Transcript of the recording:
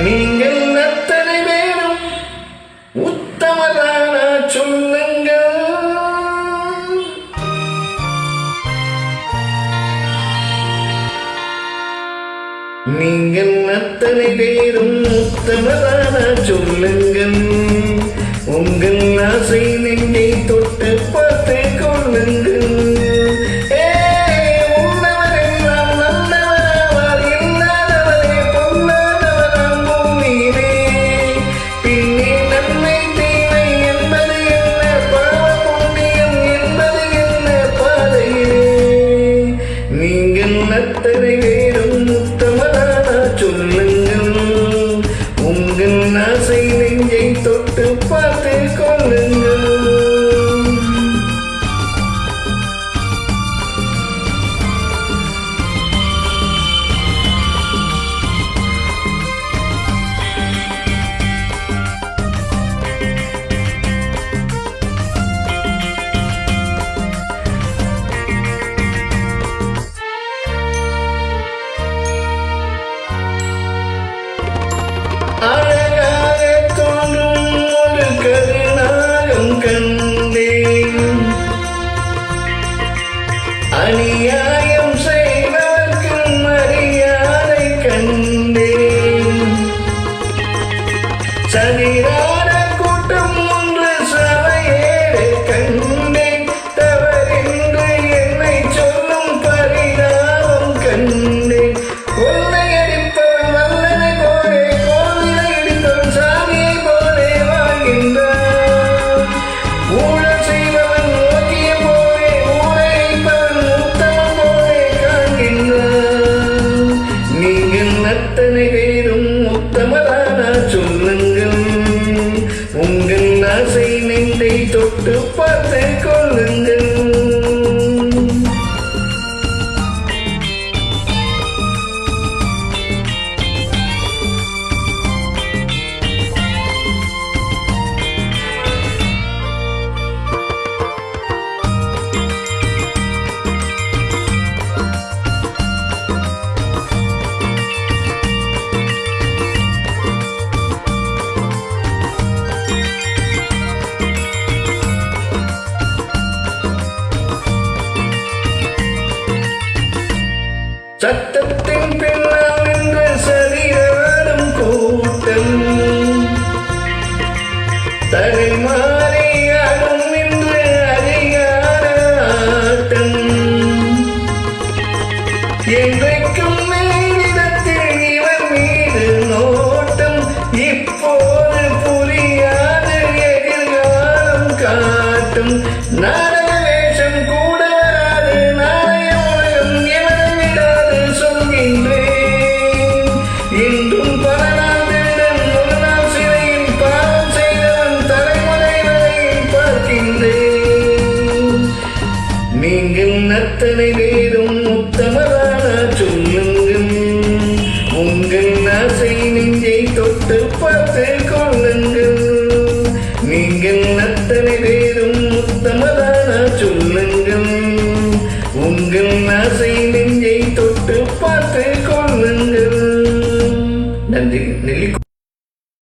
நீங்கள் அத்தனை பேரும் உத்தமரான சொல்லுங்கள். நீங்கள் அத்தனை பேரும் உத்தமரான சொல்லுங்கள். உங்கள் ஆசை நெஞ்சை தொட்டு பார்த்து கொள்ளுங்கள். அத்தனை பேரும் உத்தமரான சொல்லுங்கள். உங்கள் ஆசை நெஞ்சை தொட்டு பார்த்து கொள்ளுங்கள். அழகாக தோன்றும் ஒரு கருணாகம் கண்டேன். அநியாயம் செய்வதற்கு மரியாதை கண்டேன். சதிரான கூட்டம் ஒன்று சபையேற கண்டேன். தவறென்று என்னை சொல்லும் பரிதாபம் கண்டேன். கொள்ளையடிப்பவன் வல்லனை போலே கோவிலை இடிப்பவன் சாமியை போலே வாழ்கின்றான். ஊழல் செய்பவன் ஓட்டிய போலே ஊழைப்பவன் உத்தமன் போலே காண்கின்றான். நீங்கள் அத்தனை பேரும் உத்தமரான சொல்லுங்கள். உங்கள் ஆசை நெஞ்சை தொட்டு பார்த்து கொள்ளுங்கள். சட்டத்தின் பின்னால் நின்று சரீரம் கூட்டம் தலைமாறியாடும் என்று அதிகார ஆட்டம். என்றைக்கும் மேலிடத்தில் இவர் மீது நோட்டம். இப்போது புரியாது எதிர்காலம் காட்டும். நாடக வேஷம் கூட வராது. நாளைய உலகம் இவரை விடாது சொல்கின்றேன். இன்றும் பல நாள் திருடன் ஒரு நாள் சிறையில் பாவம் செய்தவன் தலைமுறை வரையில் பார்க்கின்றேன். நீங்கள் அத்தனை பேரும் உத்தமரான சொல்லுங்கள். உங்கள் ஆசை நெஞ்சை தொட்டு பார்த்து கொள்ளுங்கள். நீங்கள் அத்தனை பேரும்